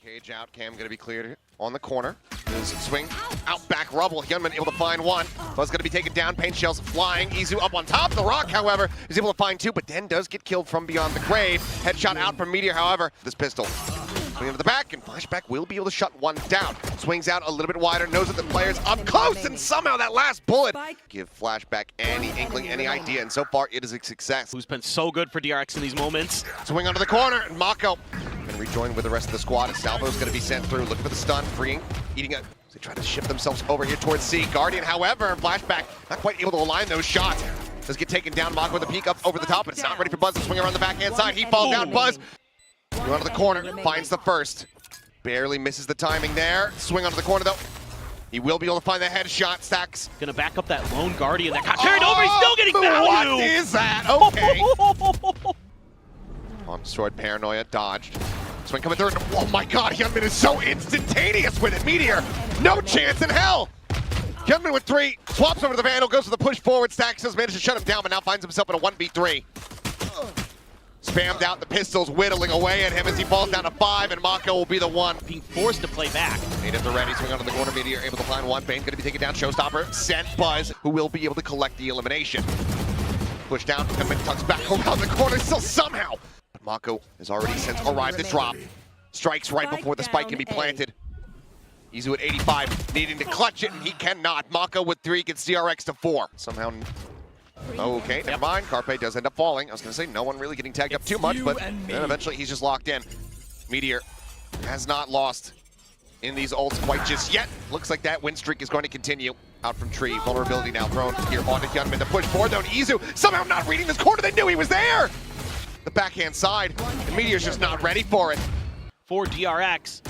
Cage out, Cam gonna be cleared on the corner. There's a swing, out back rubble. Hyunmin able to find one. Buzz gonna be taken down, paint shells flying. Izu up on top. The Rock, however, is able to find two, but then does get killed from beyond the grave. Headshot out from Meteor, however. This pistol swing into the back, and Flashback will be able to shut one down. Swings out a little bit wider, knows that the player's up close, and somehow that last bullet give Flashback any inkling, any idea, and so far it is a success. Who's been so good for DRX in these moments. Swing onto the corner, and Mako and rejoin with the rest of the squad as Salvo's going to be sent through, looking for the stun, freeing, eating a. They try to shift themselves over here towards C. Guardian, however, Flashback not quite able to align those shots. Does get taken down. Mako with a peek up over the top, but it's not ready for Buzz to swing around the backhand side. He falls down. Buzz going onto the corner, finds the first. Barely misses the timing there. Swing onto the corner though. He will be able to find the headshot. Stacks. Gonna back up that lone Guardian that got carried over. He's still getting value. What is that? Okay. On destroyed, Paranoia dodged. Swing coming through. Oh my god, Hyunmin is so instantaneous with it. Meteor, no chance in hell. Hyunmin with three, swaps over to the Vandal, goes for the push forward. Stacks has managed to shut him down, but now finds himself in a 1v3. Spammed out the pistols, whittling away at him as he falls down to 5, and Mako will be the one. Being forced to play back. Made at the ready, swing onto the corner. Meteor able to find one. Bane's gonna be taken down. Showstopper sent Buzz, who will be able to collect the elimination. Push down, Hyunmin tucks back around the corner, still somehow. Mako has already since arrived to drop. Strikes right before the spike can be planted. Izu at 85, needing to clutch it, and he cannot. Mako with 3 gets DRX to 4. Somehow, okay, never mind. Carpe does end up falling. I was gonna say no one really getting tagged up too much, but then eventually he's just locked in. Meteor has not lost in these ults quite just yet. Looks like that win streak is going to continue. Out from Tree, vulnerability now thrown here onto Hyunmin. The push forward though, and Izu somehow not reading this corner. They knew he was there. The backhand side, and Meteor's just not ready for it. For DRX,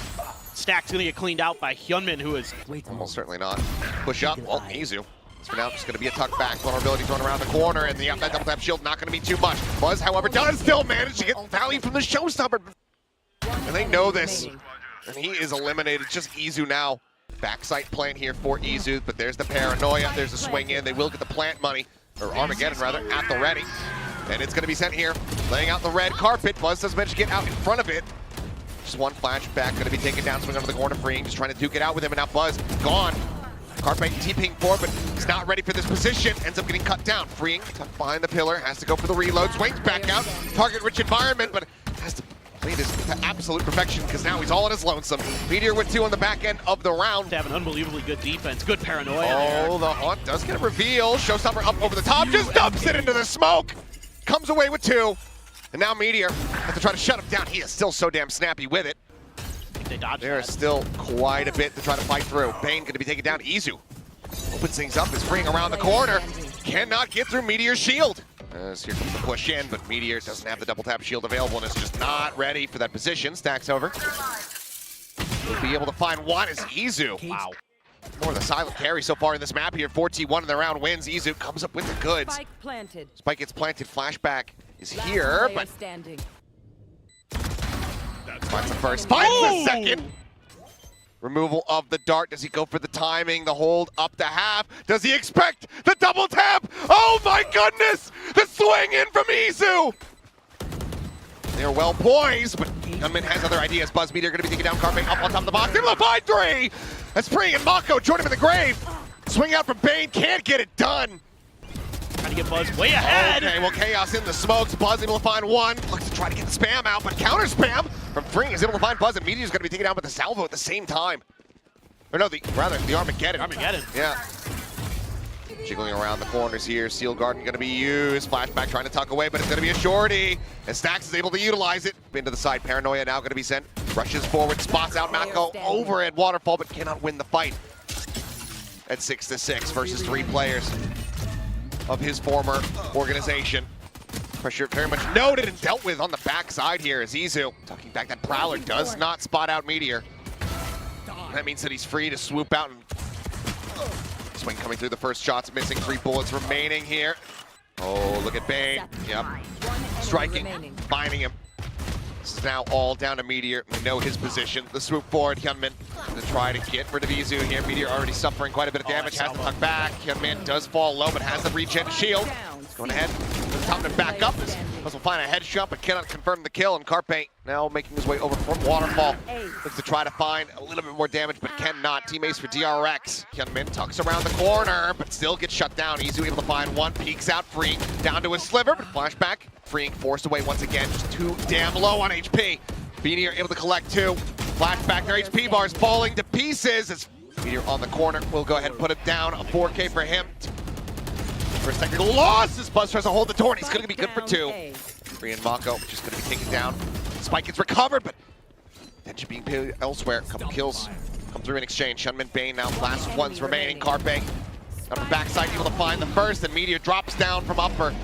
Stack's gonna get cleaned out by Hyunmin, who is almost certainly not. Push up, well, Izu. For now, just gonna be a tuck back. Vulnerability thrown around the corner, and that double tap shield not gonna be too much. Buzz, however, does still manage to get value from the showstopper. And they know this, and he is eliminated. Just Izu now. Backside plant here for Izu, but there's the Paranoia. There's a swing in. They will get the plant money, or Armageddon rather, at the ready. And it's going to be sent here, laying out the red carpet. Buzz does manage to get out in front of it. Just one flashback, going to be taken down, swing onto the corner, freeing, just trying to duke it out with him, and now Buzz gone. Carpet TPing forward, but he's not ready for this position. Ends up getting cut down. Freeing, tucked behind the pillar, has to go for the reload, swings back out. Target-rich environment, but has to play this to absolute perfection because now he's all on his lonesome. Meteor with 2 on the back end of the round. to have an unbelievably good defense. Good Paranoia there. The haunt does get a reveal. Showstopper up over the top, just dumps it into the smoke. Comes away with 2, and now Meteor has to try to shut him down. He is still so damn snappy with it. I think they dodged There is still quite a bit to try to fight through. Bane going to be taken down. Izu opens things up, is freeing around the corner. Cannot get through Meteor's shield. As here comes the push in, but Meteor doesn't have the double tap shield available and is just not ready for that position. Stacks over. Will be able to find one as Izu. Wow. More of the silent carry so far in this map here. 4T1 in the round wins. Izu comes up with the goods. Spike planted. Spike gets planted. Flashback is here, but standing. finds the first, finds the second. Removal of the dart. Does he go for the timing? The hold up to half. Does he expect the double tap? Oh my goodness! The swing in from Izu! They're well poised, but Hyunmin has other ideas. Buzz Meteor going to be taking down Carpe up on top of the box. Able to find 3! That's Free, and Mako join him in the grave. Swing out from Bane, can't get it done. Trying to get Buzz way ahead. Okay, well, Chaos in the smokes. Buzz able to find 1. Looks to try to get the spam out, but counter spam from Free is able to find Buzz, and Meteor's going to be taken down with the salvo at the same time. Or no, the Armageddon. Armageddon. Yeah. Jiggling around the corners here. Seal Garden going to be used. Flashback trying to tuck away, but it's going to be a shorty. And Stax is able to utilize it. Into the side. Paranoia now going to be sent. Rushes forward, spots out Mako over at Waterfall, but cannot win the fight. At 6-6 versus 3 players of his former organization. Pressure very much noted and dealt with on the backside here as Izu tucking back. That Prowler does not spot out Meteor. That means that he's free to swoop out and swing coming through the first shots, missing 3 bullets remaining here. Oh, look at Bane. Yep. Striking, finding him. This is now all down to Meteor. We know his position. The swoop forward, Hyunmin to try to get rid of Izu here. Meteor already suffering quite a bit of damage, has to tuck back. Hyunmin does fall low, but has the regen shield. Going ahead, top and back up. Buzz will find a headshot, but cannot confirm the kill. And Carpe now making his way over from Waterfall. Looks to try to find a little bit more damage, but cannot. Teammates for DRX. Hyunmin tucks around the corner, but still gets shut down. Izu able to find one, peeks out, Freeing down to his sliver, but flashback. Freeing forced away once again, just too damn low on HP. Meteor able to collect two. Flashback, their HP bars falling to pieces. As Meteor on the corner, we'll go ahead and put it down. A 4K for him. First technical loss as Buzz tries to hold the door, and he's going to be good for two. Free and Mako just going to be taken down. Spike gets recovered, but attention being paid elsewhere. A couple kills come through in exchange. Hyunmin, Bane now last ones remaining. Carpe on the backside able to find the first, and Meteor drops down from upper.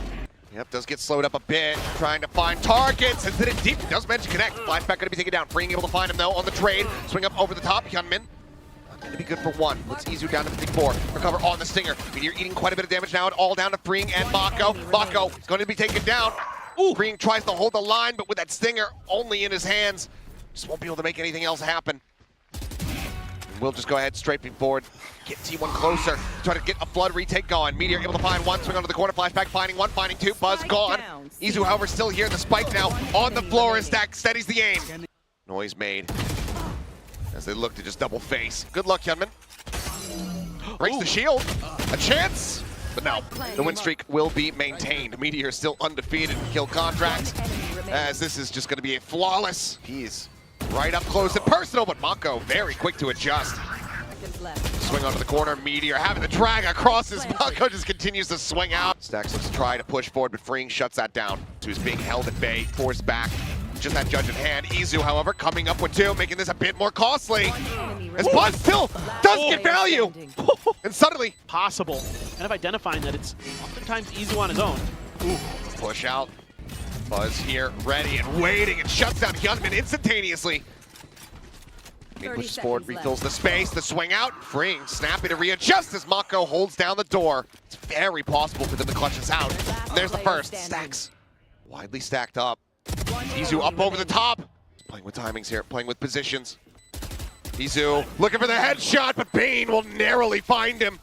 Yep, does get slowed up a bit, trying to find targets, and then it deep, does manage to connect. Flashback going to be taken down. Freeing able to find him though on the trade. Swing up over the top, Hyunmin. Going to be good for one. Puts Izu down to 54. Recover on the Stinger. Meteor eating quite a bit of damage now, and all down to Freeing and Mako. Mako is going to be taken down. Ooh. Freeing tries to hold the line, but with that Stinger only in his hands, just won't be able to make anything else happen. We'll just go ahead, strafing forward, get T1 closer, try to get a flood retake going. Meteor able to find one, swing onto the corner, flashback, finding one, finding two, Buzz gone. Izu, however, still here. The spike now on the floor as Stack steadies the aim. Noise made as they look to just double face. Good luck, Hyunmin. Breaks the shield. A chance, but no. The win streak will be maintained. Meteor still undefeated in kill contracts, as this is just going to be a flawless. He's right up close and personal, but Mako very quick to adjust. Swing onto the corner, Meteor having the drag across his Mako just continues to swing out. Stacks looks to try to push forward, but Freeing shuts that down. So he's being held at bay, forced back. Just that judge in hand. Izu, however, coming up with two, making this a bit more costly. As Buzz still does get value. And suddenly possible. Kind of identifying that it's oftentimes Izu on his own. Ooh. Push out. Buzz here, ready and waiting, and shuts down Hyunmin instantaneously. He pushes forward, refills the space, the swing out, Freeing, snappy to readjust as Mako holds down the door. It's very possible for them to clutch this out. And there's the first. Stacks widely stacked up. Izu up over the top. Playing with timings here, playing with positions. Izu looking for the headshot, but Bane will narrowly find him.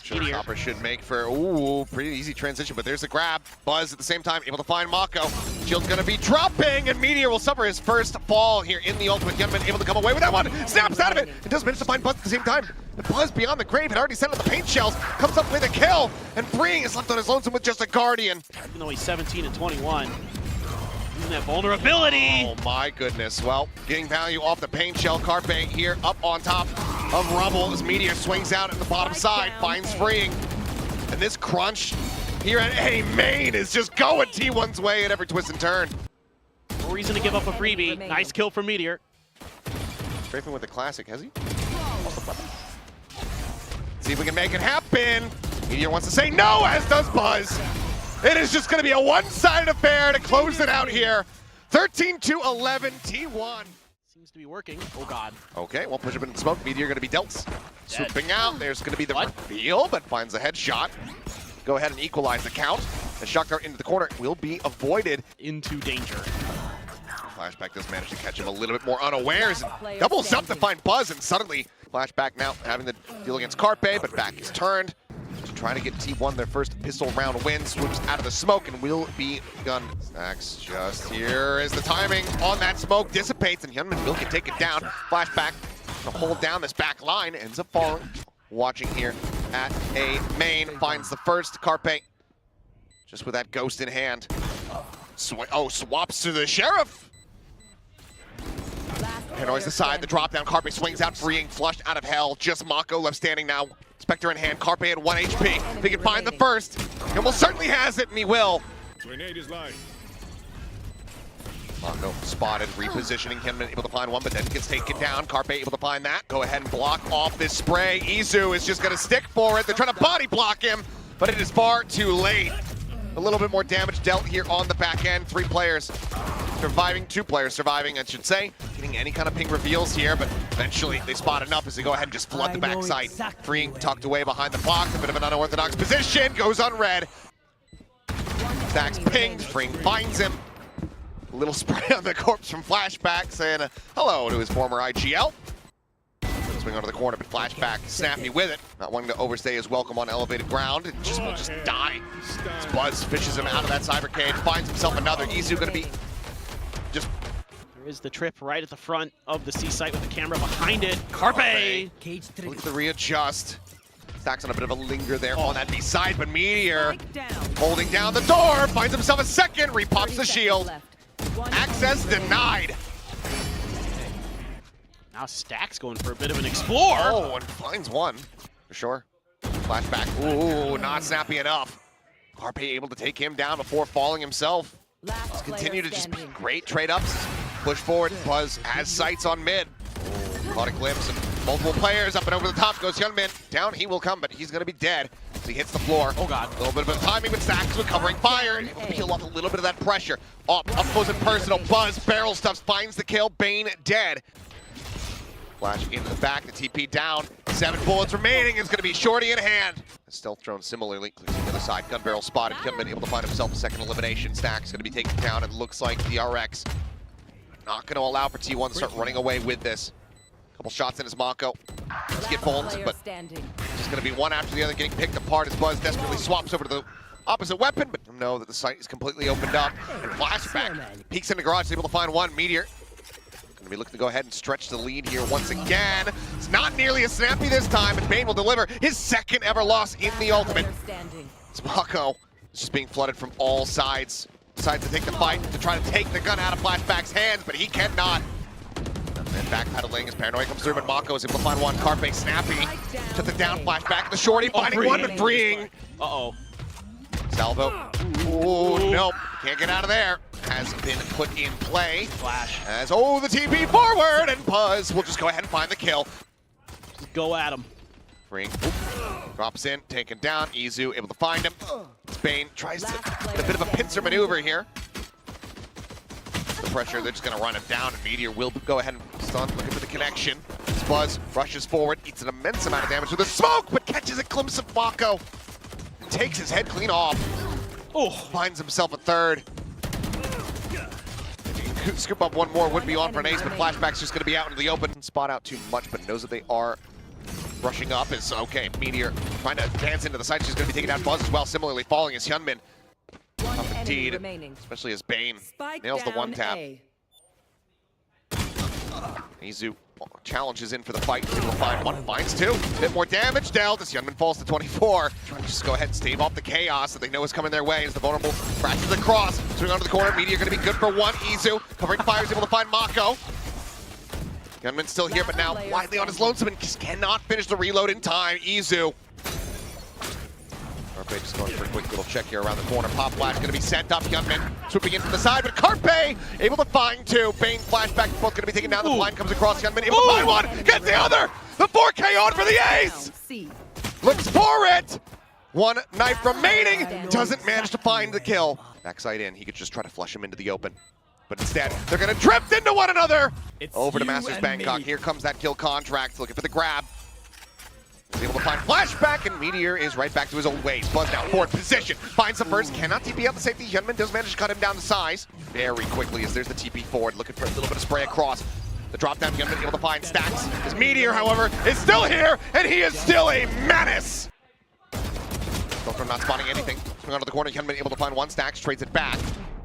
Showstopper should make for, ooh, pretty easy transition, but there's the grab. Buzz at the same time, able to find Mako. Shield's gonna be dropping, and Meteor will suffer his first fall here in the ultimate. Hyunmin able to come away with that one. Snaps out of it, and does manage to find Buzz at the same time. The Buzz beyond the grave had already set up the paint shells, comes up with a kill, and Freeing is left on his lonesome with just a Guardian. Even though he's 17 and 21. Using that vulnerability. Oh my goodness. Well, getting value off the paint shell. Carpe here up on top of Rubble as Meteor swings out at the bottom side, finds Freeing. And this crunch here at A main is just going T1's way at every twist and turn. No reason to give up a freebie. Nice kill from Meteor. Strafing with the classic, has he? See if we can make it happen. Meteor wants to say no, as does Buzz. It is just going to be a one-sided affair to close it out here. 13-11, T1. Seems to be working. Oh, God. Okay, well, push up into the smoke. Meteor going to be dealt. Swooping out. There's going to be the reveal, but finds the headshot. Go ahead and equalize the count. The shot dart into the corner will be avoided. Into danger. Flashback does manage to catch him a little bit more unawares. And doubles up to find Buzz, and suddenly Flashback now having the deal against Carpe, but back is turned. Trying to get T1 their first pistol round win, swoops out of the smoke and will be gunned. Stacks just here as the timing on that smoke dissipates, and Hyunmin will get taken down. Flashback to hold down this back line, ends up falling. Watching here at A main, finds the first. Carpe just with that ghost in hand. Swaps to the Sheriff. Paranoia's aside, the drop down. Carpe swings out, Freeing, flushed out of hell. Just Mako left standing now. Spectre in hand, Carpe at 1 HP. If he can find the first, he almost certainly has it, and he will. Mako spotted, repositioning him, able to find one, but then gets taken down. Carpe able to find that. Go ahead and block off this spray. Izu is just gonna stick for it. They're trying to body block him, but it is far too late. A little bit more damage dealt here on the back end. 3 players surviving, 2 players surviving, I should say. Getting any kind of ping reveals here, but eventually they spot enough as they go ahead and just flood the backside. Freeing tucked away behind the block, a bit of an unorthodox position, goes unread. Stacks pinged, Freeing finds him. A little spray on the corpse from Flashback saying hello to his former IGL. Swing onto the corner, but flashback, snappy with it. Not wanting to overstay his welcome on elevated ground. It just will just die. As Buzz fishes him out of that cyber cage, finds himself another. Izu gonna be just... There is the trip right at the front of the C site with the camera behind it. Carpe! Look at the readjust. Stacks on a bit of a linger there on that B side, but Meteor holding down the door, finds himself a second, repops the shield. Access denied. Now Stack's going for a bit of an explore. Oh, and finds one, for sure. Flashback, ooh, not snappy enough. Carpe able to take him down before falling himself. Let's continue to just be great trade-ups. Push forward, Buzz has sights on mid. Caught a glimpse of multiple players up and over the top goes Hyunmin. Down he will come, but he's gonna be dead as he hits the floor. Oh god. A little bit of a timing with Stacks recovering fire. Able to peel off a little bit of that pressure. Up close and personal. Buzz barrel stuffs, finds the kill. Bane dead. Flash into the back, the TP down. 7 bullets remaining. It's gonna be Shorty in hand. A stealth drone similarly clicks to the other side. Gun barrel spotted. Hyunmin able to find himself a second elimination. Stacks gonna be taken down. It looks like DRX not gonna allow for T1 to start running away with this. Couple shots in his Mako. Let's get bold, but just gonna be one after the other getting picked apart as Buzz desperately swaps over to the opposite weapon, but you know that the site is completely opened up. And flashback peeks in the garage, able to find one. Meteor gonna be looking to go ahead and stretch the lead here once again. It's not nearly as snappy this time, and Bane will deliver his second ever loss in the ultimate. It's Mako just being flooded from all sides. Decides to take the fight to try to take the gun out of Flashback's hands, but he cannot. And backpedaling as Paranoia comes through, but Mako is able to find one. Carpe snappy. Took the down, Flashback. The Shorty finding one, but freeing. Uh-oh. Salvo. Ooh, nope. Can't get out of there. Has been put in play. Flash. As, the TP forward, and Buzz will just go ahead and find the kill. Just go at him. Freeing. Drops in, taken down. Izu able to find him. Bane tries to get a bit of a pincer maneuver here. The pressure, they're just going to run him down, and Meteor will go ahead and stun, looking for the connection. As Buzz rushes forward, eats an immense amount of damage with the smoke, but catches a glimpse of Mako. Takes his head clean off. Oh, finds himself a third. If he could scoop up one more, would be on for an ace, but Flashback's just going to be out into the open. Spot out too much, but knows that they are rushing up. Is okay. Meteor trying to advance into the side. She's going to be taking out Buzz as well. Similarly, falling as Hyunmin. Tough indeed, especially as Bane nails the one tap. Izu challenges in for the fight. Able to find one, finds two. A bit more damage dealt as Hyunmin falls to 24. Trying to just go ahead and stave off the chaos that they know is coming their way as the vulnerable crashes across. Swing onto the corner. Meteor going to be good for one. Izu covering fire is able to find Mako. Hyunmin's still here, but now widely on his lonesome and just cannot finish the reload in time. Izu. Carpe just going for a quick little check here around the corner. Pop flash going to be sent up. Hyunmin swooping in from the side, but Carpe able to find two. Bane flashback, both going to be taken down. The blind comes across. Hyunmin able to find one. Gets the other. The 4K on for the ace. Looks for it. One knife remaining. Doesn't manage to find the kill. Backside in. He could just try to flush him into the open. But instead, they're going to drift into one another. Over to Masters Bangkok. Here comes that kill contract. Looking for the grab. He's able to find flashback, and Meteor is right back to his old ways. Buzz now forward position. Finds the first. Cannot TP out the safety. Hyunmin does manage to cut him down to size very quickly as there's the TP forward. Looking for a little bit of spray across. The drop down, Hyunmin able to find Stacks. His Meteor, however, is still here, and he is still a menace. Filter not spotting anything. Swing onto the corner. Hyunmin able to find one. Stacks trades it back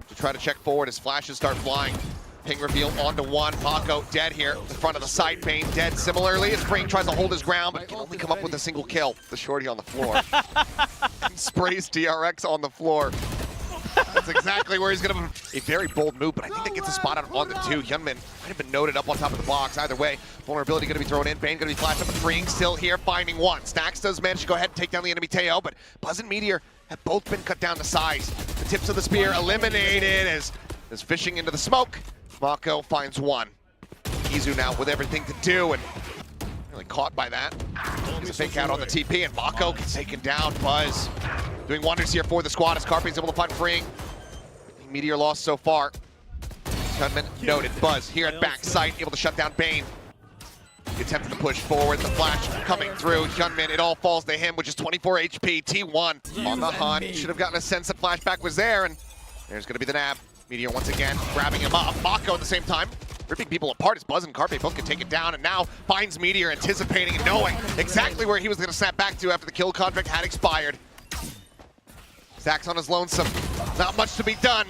to try to check forward as flashes start flying. Ping reveal onto one. Mako dead here in front of the site. Bane dead similarly. As Spring tries to hold his ground, but can only come up with a single kill. The Shorty on the floor. Sprays DRX on the floor. That's exactly where he's going to... A very bold move, but I think that gets a spot out on the two. Hyunmin might have been noted up on top of the box. Either way, vulnerability going to be thrown in. Bane going to be flashed up and freeing. Still here, finding one. Stacks does manage to go ahead and take down the enemy Teo, but Buzz and Meteor have both been cut down to size. The tips of the spear eliminated as fishing into the smoke. Mako finds one. Izu now with everything to do and really caught by that. Gets a fake out on the TP and Mako gets taken down. Buzz doing wonders here for the squad as Carpe is able to find freeing. Meteor lost so far. Hyunmin noted. Buzz here at backside, able to shut down Bane. He attempted to push forward. The flash coming through. Hyunmin, it all falls to him, which is 24 HP. T1 on the hunt. Should have gotten a sense that flashback was there, and there's going to be the nab. Meteor once again grabbing him up. Mako at the same time ripping people apart as Buzz and Carpe both can take it down, and now finds Meteor anticipating and knowing exactly where he was going to snap back to after the kill contract had expired. Zach's on his lonesome. Not much to be done.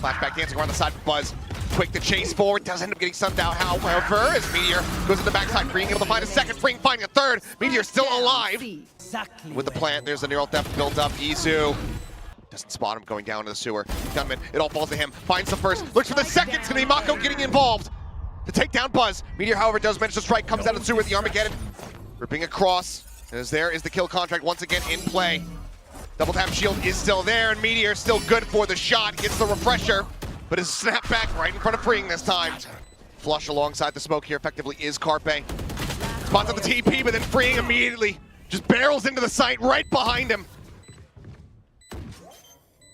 Flashback dancing around the side for Buzz. Quick to chase forward, does end up getting subbed out, however, as Meteor goes to the backside, Freeing able to find a second, Freeing finding a third. Meteor still alive. With the plant, there's a neural theft built up. Izu doesn't spot him going down to the sewer. Gunman, it all falls to him. Finds the first, looks for the second. It's gonna be Mako getting involved to take down Buzz. Meteor, however, does manage to strike, comes out of the sewer with the Armageddon. Ripping across, as there is the kill contract once again in play. Double tap shield is still there, and Meteor still good for the shot. Gets the refresher, but his snapback right in front of Freeing this time. Flush alongside the smoke here effectively is Carpe. Spots on the TP, but then Freeing immediately just barrels into the site right behind him.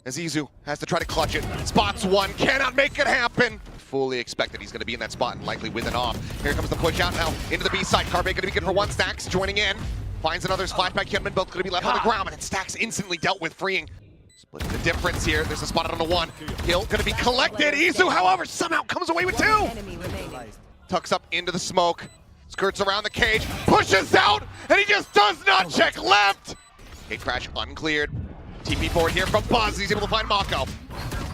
As Izu has to try to clutch it. Spots one, cannot make it happen. Fully expected he's going to be in that spot and likely with it off. Here comes the push out now into the B side. Carpe going to be good for one. Stacks joining in. Finds another flashback. Hyunmin both going to be left on the ground, and then Stacks instantly dealt with Freeing. Split the difference here. There's a spot on the one. Kill going to be collected. Izu, however, somehow comes away with two. Tucks up into the smoke. Skirts around the cage. Pushes out, and he just does not check left. Gate crash uncleared. TP forward here from Buzz. He's able to find Mako.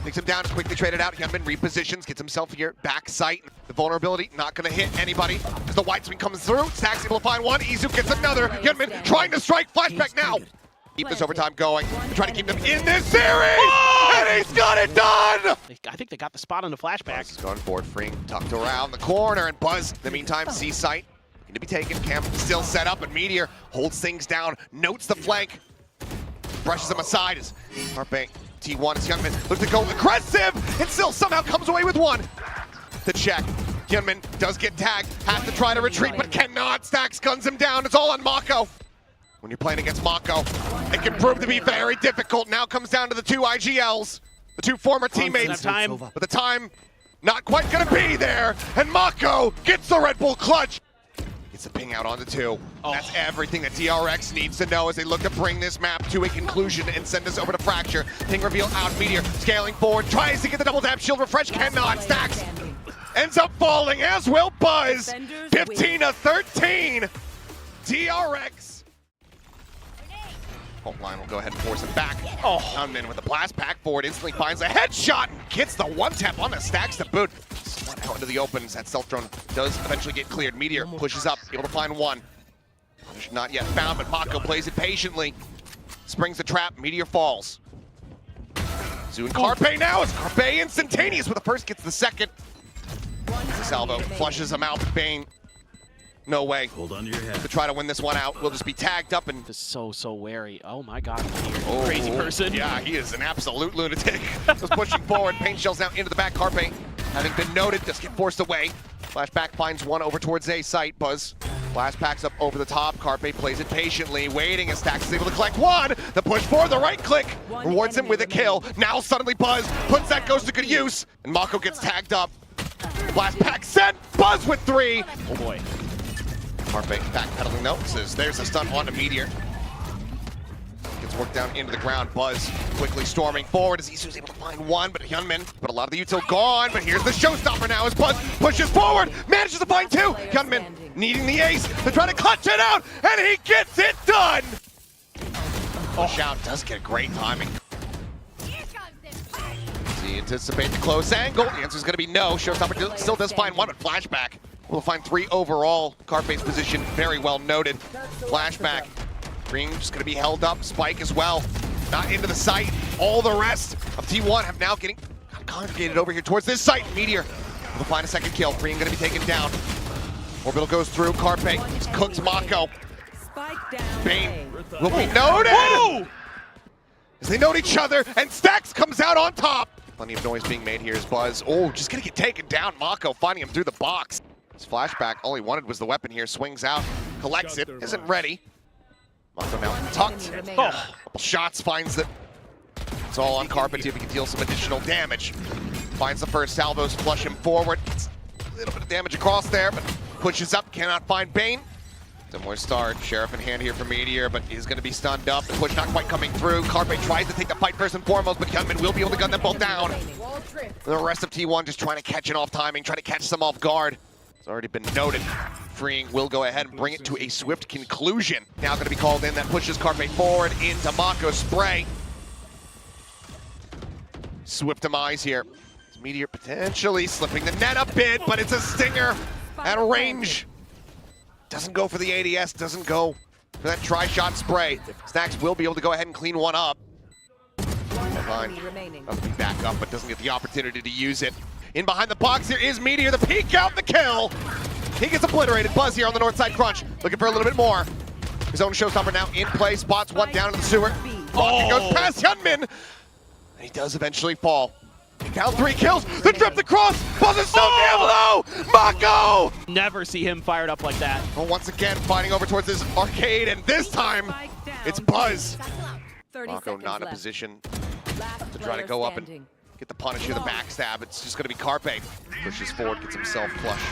Takes him down, quickly traded out. Hyunmin repositions, gets himself here back sight. The vulnerability not going to hit anybody as the wide swing comes through. Stacks able to find one. Izu gets another. Hyunmin trying to strike. Flashback now. Keep this overtime going. Trying to keep them in this series. And he's got it done. I think they got the spot on the flashback. Buzz is going forward. Freeing tucked around the corner, and Buzz, in the meantime, C site. Looking to be taken. Cam still set up, and Meteor holds things down. Notes the flank. Brushes him aside as Carpe T1 is Hyunmin. Looks to go aggressive and still somehow comes away with one. The check. Hyunmin does get tagged, has to try to retreat, but cannot. Stacks guns him down. It's all on Mako. When you're playing against Mako, it can prove to be very difficult. Now comes down to the two IGLs, the two former teammates. But the time not quite gonna be there. And Mako gets the Red Bull clutch. Gets the ping out on the two. That's everything that DRX needs to know as they look to bring this map to a conclusion and send us over to Fracture. Ping reveal out, Meteor scaling forward, tries to get the double tap shield refresh, cannot. Stacks ends up falling, as will Buzz. 15-13, DRX. Line will go ahead and force it back. Hyunmin with the blast pack forward, instantly finds a headshot and gets the one tap on the Stacks to boot. Out into the open as that stealth drone does eventually get cleared. Meteor pushes up, able to find one. Not yet found, but Mako plays it patiently. Springs the trap, Meteor falls. Izu and Carpe now as Carpe instantaneous with the first, gets the second. Salvo flushes him out, Bane. No way. Hold on to your head. To try to win this one out, we'll just be tagged up and just so wary. Oh my God, crazy person. Yeah, he is an absolute lunatic. Just pushing forward. Paint shells now into the back. Carpe, having been noted, just get forced away. Flashback finds one over towards A site. Buzz blast packs up over the top. Carpe plays it patiently, waiting as Stacks is able to collect one. The push forward, the right click rewards him with a kill. Now suddenly Buzz puts that goes to good use, and Mako gets tagged up. Blast pack sent. Buzz with three. Oh boy. Carpe backpedaling notices. There's a stun on the Meteor. Gets worked down into the ground. Buzz quickly storming forward as Izu's able to find one, but Hyunmin, but a lot of the util gone. But here's the showstopper now as Buzz pushes forward, manages to find two. Hyunmin needing the ace to try to clutch it out, and he gets it done. Push out does get great timing. Does he anticipate the close angle? The answer is going to be no. Showstopper still does find one, but flashback. We'll find three overall. Carpe's position very well noted. Flashback. Green just going to be held up. Spike as well. Not into the site. All the rest of T1 have now getting congregated over here towards this site. Meteor will find a second kill. Green going to be taken down. Orbital goes through. Carpe cooks Mako. Bane will be noted. Whoa! As they note each other, and Stacks comes out on top. Plenty of noise being made here as Buzz. Oh, just going to get taken down. Mako finding him through the box. His flashback, all he wanted was the weapon here. Swings out, collects it, isn't ready. Mako now tucked. Couple shots, finds it. It's all on Carpe, see if he can deal some additional damage. Finds the first, salvos flush him forward. Gets a little bit of damage across there, but pushes up, cannot find Bane. Similar start. Sheriff in hand here for Meteor, but he's going to be stunned up. The push not quite coming through. Carpe tries to take the fight first and foremost, but Gunman will be able to gun them both down. The rest of T1 just trying to catch it off timing, trying to catch them off guard. It's already been noted. Freeing will go ahead and bring it to a swift conclusion. Now going to be called in. That pushes Carpe forward into Mako spray. Swift demise here. Meteor potentially slipping the net a bit, but it's a stinger at range. Doesn't go for the ADS, doesn't go for that tri-shot spray. Stacks will be able to go ahead and clean one up. Fine. Doesn't be back up, but doesn't get the opportunity to use it. In behind the box here is Meteor, the peek out, the kill. He gets obliterated. Buzz here on the north side crunch, looking for a little bit more. His own showstopper now in play, spots one down in the sewer. It goes past Hyunmin, and he does eventually fall. Down 3 kills, the drip across, Buzz is so damn low! Mako! Never see him fired up like that. Well, once again, fighting over towards this arcade, and this time, it's Buzz. Mako not in a position to try to go up and get the punish here, the backstab. It's just gonna be Carpe. Pushes forward, gets himself flush.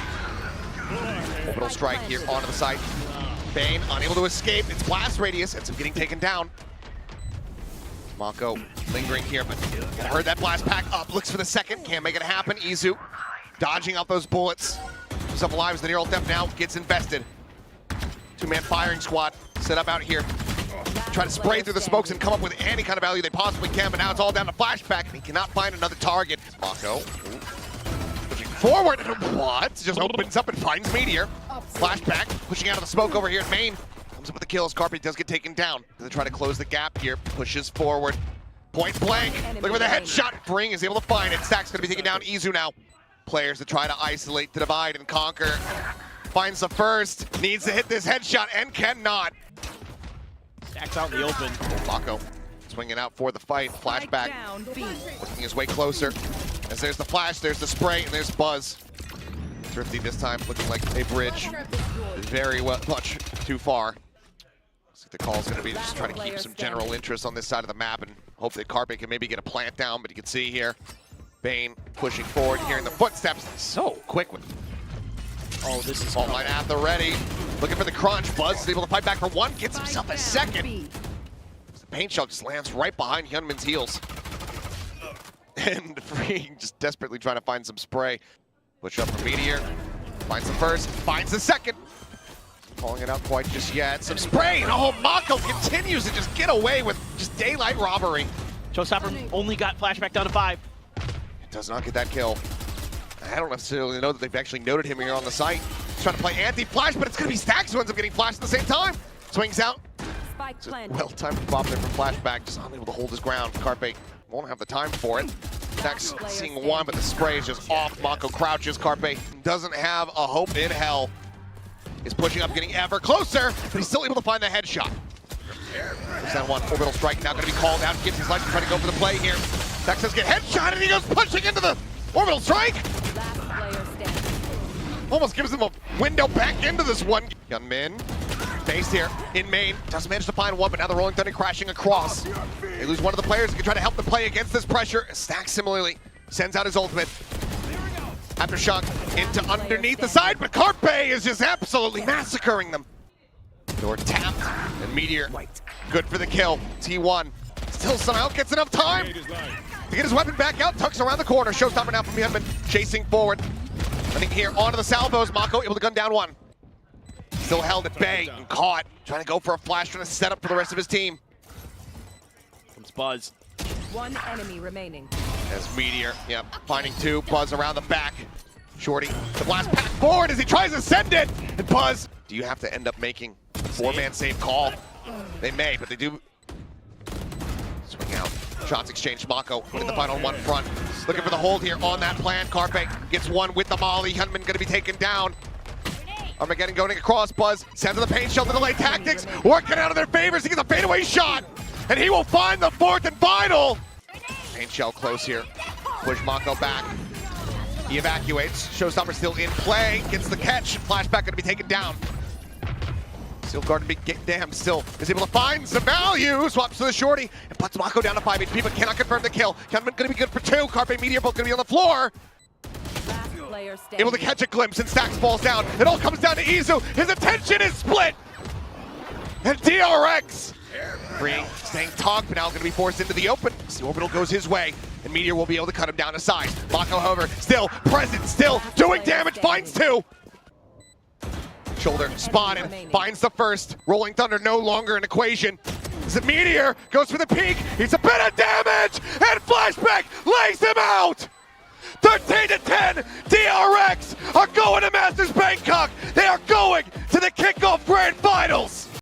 Orbital strike here onto the site. Bane unable to escape, it's blast radius, ends up getting taken down. Mako lingering here, but heard that blast pack up, looks for the second, can't make it happen. Izu dodging out those bullets. Himself alive as the near ult depth now gets invested. 2-man firing squad set up out here. Try to spray through the smokes and come up with any kind of value they possibly can, but now it's all down to flashback, and he cannot find another target. Mako pushing forward, what? Just opens up and finds Meteor. Flashback, pushing out of the smoke over here at main. Comes up with the kills. Carpe does get taken down. They try to close the gap here. Pushes forward. Point blank. Look for the headshot. Bring is able to find it. Stack's going to be taking down Izu now. Players to try to isolate, to divide and conquer. Finds the first. Needs to hit this headshot and cannot. Stack's out in the open. Mako swinging out for the fight. Flashback. Working his way closer. As there's the flash, there's the spray, and there's Buzz. Thrifty this time looking like a bridge. Very well, much too far. The call's going to be just trying to keep some general interest on this side of the map and hope that Carpe can maybe get a plant down, but you can see here, Bane pushing forward, hearing the footsteps so quick. Oh, this is all line at the ready. Looking for the crunch. Buzz is able to fight back for one, gets himself a second. The paint shell just lands right behind Hyunmin's heels. And Freeing just desperately trying to find some spray. Push up for Meteor. Finds the first, finds the second. Calling it out quite just yet. Some spray, and oh, Mako continues to just get away with just daylight robbery. Showstopper only got flashback down to 5. It does not get that kill. I don't necessarily know that they've actually noted him here on the site. He's trying to play anti-flash, but it's going to be Stacks who ends up getting flashed at the same time. Swings out. Well-timed bop there from flashback, just unable to hold his ground. Carpe won't have the time for it. Stacks seeing one, but the spray is just off. Mako crouches. Carpe doesn't have a hope in hell. Is pushing up, getting ever closer, but he's still able to find the headshot. There's that one orbital strike now going to be called out. Gives his life to try to go for the play here. Stacks does get headshot, and he goes pushing into the orbital strike. Almost gives him a window back into this one. Gunman, based here in main, doesn't manage to find one, but now the Rolling Thunder crashing across. They lose one of the players who can try to help them play against this pressure. Stacks similarly sends out his ultimate. Aftershock into underneath the side, but Carpe is just absolutely massacring them. Door tapped, and Meteor, good for the kill. T1 still somehow gets enough time to get his weapon back out, tucks around the corner. Showstopper now from Hyunmin, chasing forward. Running here onto the salvos, Mako able to gun down one. Still held at bay and caught, trying to go for a flash, trying to set up for the rest of his team. Comes Buzz. One enemy remaining. As Meteor, finding 2, Buzz around the back. Shorty, the blast pack forward as he tries to send it, and Buzz, do you have to end up making a 4-man save call? They may, but they do. Swing out, shots exchanged, Mako putting the fight on one front. Looking for the hold here on that plan. Carpe gets one with the molly. Hyunmin gonna be taken down. Armageddon going across, Buzz sends to the paint shell to delay tactics, working out of their favors. He gets a fadeaway shot, and he will find the 4th and final. Paint shell close here. Push Mako back. He evacuates. Showstopper still in play. Gets the catch. Flashback gonna be taken down. Still guarded big damn still is able to find some value. Swaps to the shorty and puts Mako down to 5 HP, but cannot confirm the kill. Hyunmin gonna be good for 2. Carpe Meteor both gonna be on the floor. Able to catch a glimpse, and Stacks falls down. It all comes down to Izu. His attention is split. And DRX staying tucked, but now going to be forced into the open. The orbital goes his way, and Meteor will be able to cut him down to size. Mako, however, still present, still doing damage, finds two. Shoulder spotted, finds the first. Rolling Thunder no longer an equation. As the Meteor goes for the peak, he's a bit of damage, and Flashback lays him out! 13-10, DRX are going to Masters Bangkok. They are going to the Kickoff Grand